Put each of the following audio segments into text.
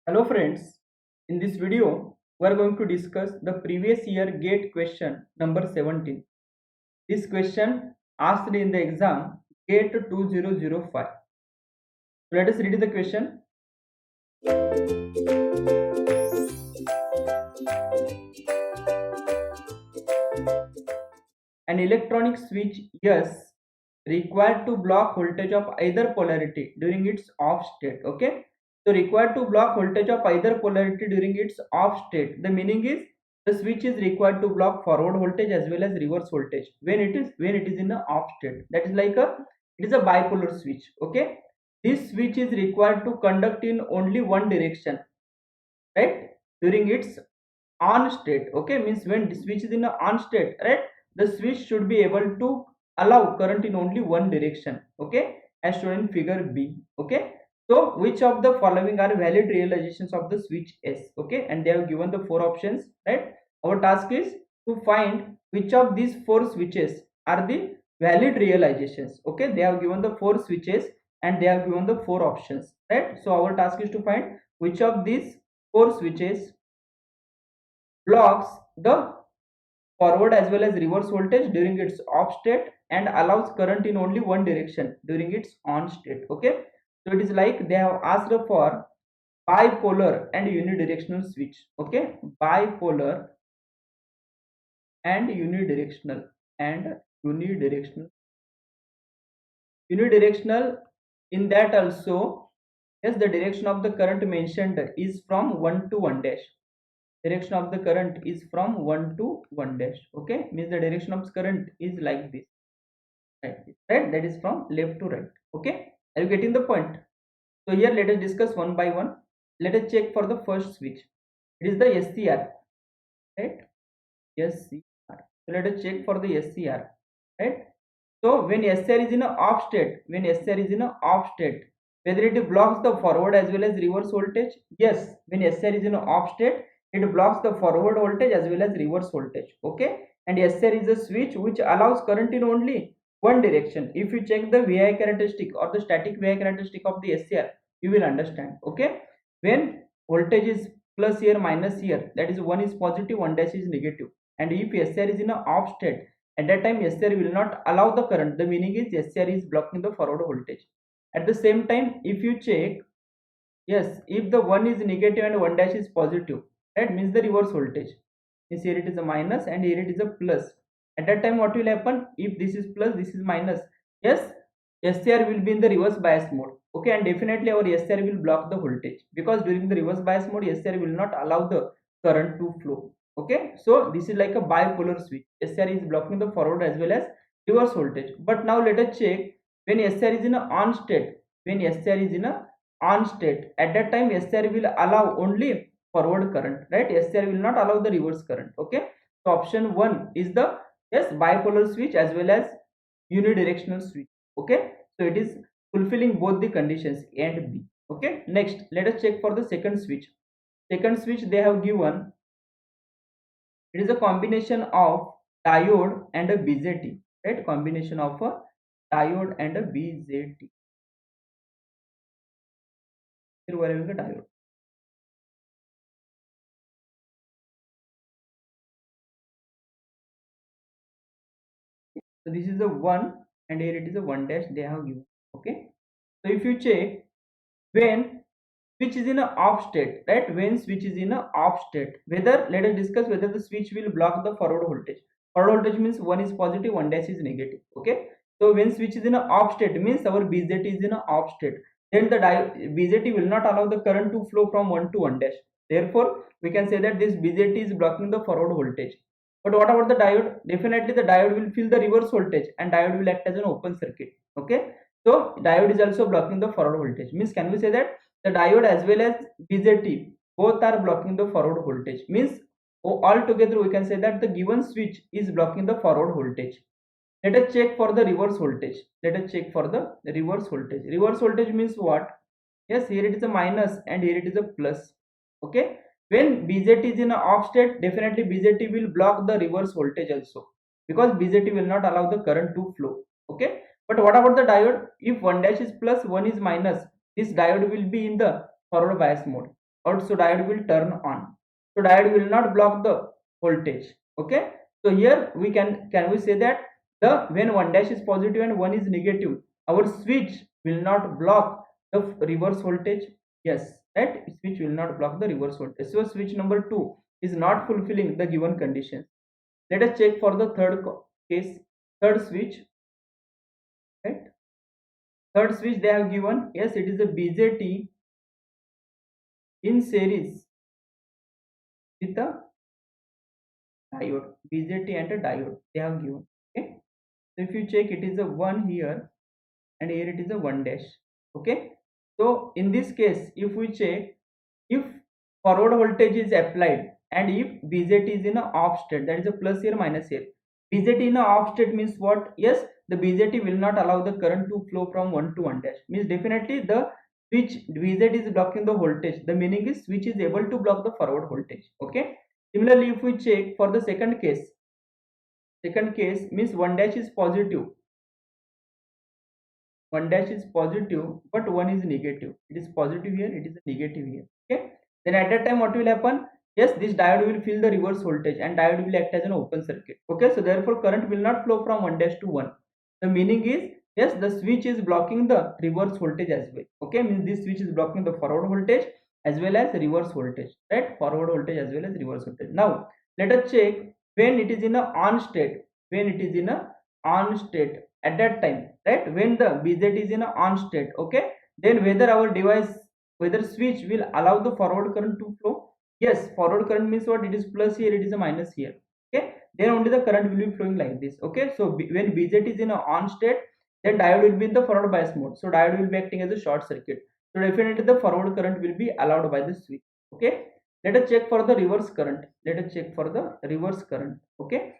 Hello friends, in this video we are going to discuss the previous year GATE question number 17. This question asked in the exam GATE 2005. Let us read the question. An electronic switch S required to block voltage of either polarity during its off state. Okay, so required to block voltage of either polarity during its off state. The meaning is the switch is required to block forward voltage as well as reverse voltage when it is in the off state. That is like it is a bipolar switch. Okay, this switch is required to conduct in only one direction, right, during its on state. Okay, means when the switch is in a on state, right, the switch should be able to allow current in only one direction. Okay, as shown in figure B. Okay, so which of the following are valid realizations of the switch S? Okay, and they have given the four options, right. Our task is to find which of these four switches are the valid realizations. Okay, they have given the four switches and they have given the four options, right. So our task is to find which of these four switches blocks the forward as well as reverse voltage during its off state and allows current in only one direction during its on state. Okay, so it is like they have asked for bipolar and unidirectional switch. Okay, bipolar and unidirectional and unidirectional unidirectional. In that also, yes, the direction of the current mentioned is from 1 to 1 dash. Direction of the current is from 1 to 1 dash. Okay, means the direction of current is like this, right, that is from left to right. Okay, are you getting the point? So here let us discuss one by one. Let us check for the first switch. It is the SCR, right, SCR. So let us check for the SCR, right. So when SCR is in a off state, whether it blocks the forward as well as reverse voltage? Yes, when SCR is in a off state, it blocks the forward voltage as well as reverse voltage. Okay, and SCR is a switch which allows current in only one direction. If you check the VI characteristic or the static VI characteristic of the SCR, you will understand. Okay, when voltage is plus here minus here, that is one is positive, one dash is negative, and if SCR is in a off state, at that time SCR will not allow the current. The meaning is SCR is blocking the forward voltage. At the same time, if you check, yes, if the one is negative and one dash is positive, that means the reverse voltage. Means here it is a minus and here it is a plus. At that time, what will happen? If this is plus, this is minus. Yes, SCR will be in the reverse bias mode. Okay, and definitely our SCR will block the voltage because during the reverse bias mode, SCR will not allow the current to flow. Okay, so this is like a bipolar switch. SCR is blocking the forward as well as reverse voltage. But now let us check when SCR is in a on state. When SCR is in a on state, at that time SCR will allow only forward current, right. SCR will not allow the reverse current. Okay, so option 1 is the, yes, bipolar switch as well as unidirectional switch. Okay, so it is fulfilling both the conditions A and B. Okay, next let us check for the second switch. Second switch they have given, it is a combination of diode and a BJT, right, combination of a diode and a BJT. Here we are having a diode. So this is a 1 and here it is a 1 dash they have given. Okay, so if you check when switch is in a off state, right, when switch is in a off state, whether, let us discuss whether the switch will block the forward voltage. Forward voltage means one is positive, one dash is negative. Okay, so when switch is in a off state means our BJT is in a off state, then the BJT will not allow the current to flow from 1 to 1 dash. Therefore we can say that this BJT is blocking the forward voltage. But what about the diode? Definitely the diode will feel the reverse voltage and diode will act as an open circuit. Okay, so diode is also blocking the forward voltage. Means can we say that the diode as well as BJT both are blocking the forward voltage? Means altogether we can say that the given switch is blocking the forward voltage. Let us check for the reverse voltage. Let us check for the reverse voltage. Reverse voltage means what? Yes, here it is a minus and here it is a plus. Okay, when BJT is in a off state, definitely BJT will block the reverse voltage also because BJT will not allow the current to flow. Okay, but what about the diode? If one dash is plus, one is minus, this diode will be in the forward bias mode. also diode will turn on. So diode will not block the voltage. Okay. So here we can we say that the when one dash is positive and one is negative, our switch will not block the reverse voltage. Yes, right. Switch will not block the reverse voltage. So switch number 2 is not fulfilling the given conditions. Let us check for the case, third switch. Right. Third switch they have given. Yes, it is a BJT in series with a diode. BJT and a diode they have given. Okay. So if you check, it is a 1 here and here it is a 1 dash. Okay. So in this case, if we check, if forward voltage is applied and if BJT is in a off state, that is a plus here minus here. BJT in a off state means what? Yes, the BJT will not allow the current to flow from 1 to 1 dash. Means definitely the switch BJT is blocking the voltage. The meaning is switch is able to block the forward voltage. Okay. Similarly, if we check for the second case means 1 dash is positive, 1 dash is positive but 1 is negative. It is positive here, it is negative here. Okay. Then at that time what will happen? Yes, this diode will feel the reverse voltage and diode will act as an open circuit. Okay. So therefore current will not flow from 1 dash to 1. The meaning is, yes, the switch is blocking the reverse voltage as well. Okay. Means this switch is blocking the forward voltage as well as reverse voltage. Right. Forward voltage as well as reverse voltage. Now let us check when it is in a on state. When it is in a on state, at that time, right, when the BZ is in a on state, okay, then whether our device, whether switch will allow the forward current to flow. Yes, forward current means what? It is plus here, it is a minus here. Okay, then only the current will be flowing like this. Okay, so when BZ is in a on state, then diode will be in the forward bias mode, so diode will be acting as a short circuit. So definitely the forward current will be allowed by the switch. Okay, let us check for the reverse current. Let us check for the reverse current. Okay,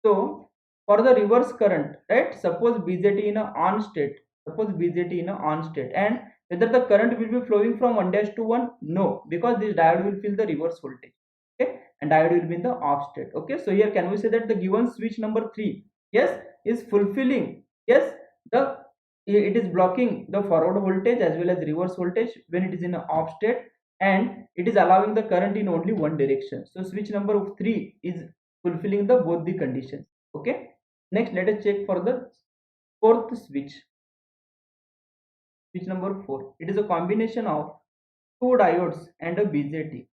so for the reverse current, right, suppose BJT in a on state, suppose BJT in a on state, and whether the current will be flowing from 1 dash to 1? No, because this diode will feel the reverse voltage. Okay, and diode will be in the off state. Okay, so here can we say that the given switch number 3, yes, is fulfilling, yes, the it is blocking the forward voltage as well as reverse voltage when it is in a off state, and it is allowing the current in only one direction. So switch number 3 is fulfilling the both the conditions. Okay. Next, let us check for the fourth switch. Switch number 4. It is a combination of two diodes and a BJT.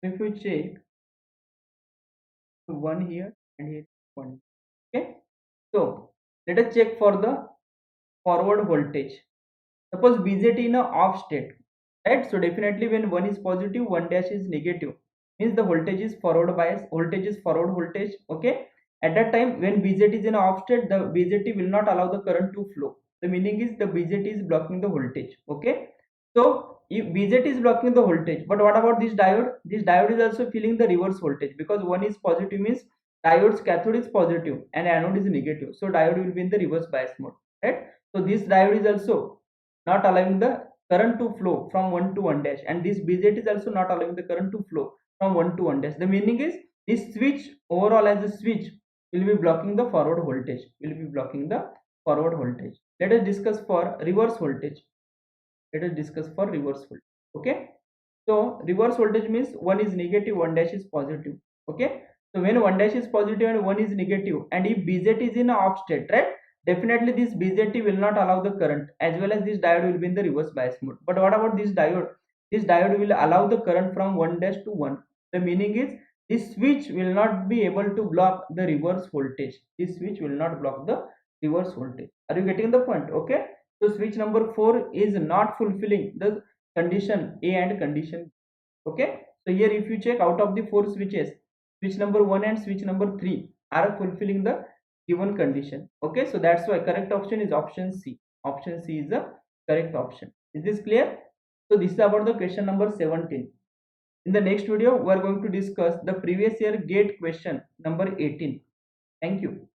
If we check, one here and here one. Okay. So let us check for the forward voltage. Suppose BJT in a off state, right? So definitely when one is positive, one dash is negative. Means the voltage is forward bias, voltage is forward voltage. Okay. At that time, when BJT is in a off state, the BJT will not allow the current to flow. The meaning is the BJT is blocking the voltage. Okay. So if BJT is blocking the voltage, but what about this diode? This diode is also feeling the reverse voltage because one is positive means diode's cathode is positive and anode is negative. So diode will be in the reverse bias mode, right? So this diode is also not allowing the current to flow from 1 to 1 dash, and this BJT is also not allowing the current to flow from 1 to 1 dash. The meaning is this switch overall as a switch will be blocking the forward voltage, will be blocking the forward voltage. Let us discuss for reverse voltage. Let us discuss for reverse voltage. Okay, so reverse voltage means one is negative, one dash is positive. Okay, so when one dash is positive and one is negative, and if BJT is in a off state, right, definitely this BJT will not allow the current, as well as this diode will be in the reverse bias mode. But what about this diode? This diode will allow the current from 1 dash to 1. The meaning is this switch will not be able to block the reverse voltage. This switch will not block the reverse voltage. Are you getting the point? Okay, so switch number 4 is not fulfilling the condition A and condition B. Okay, so here if you check, out of the 4 switches, switch number 1 and switch number 3 are fulfilling the given condition. Okay, so that's why correct option is option C. Option C is the correct option. Is this clear? So this is about the question number 17. In the next video, we are going to discuss the previous year gate question number 18. Thank you.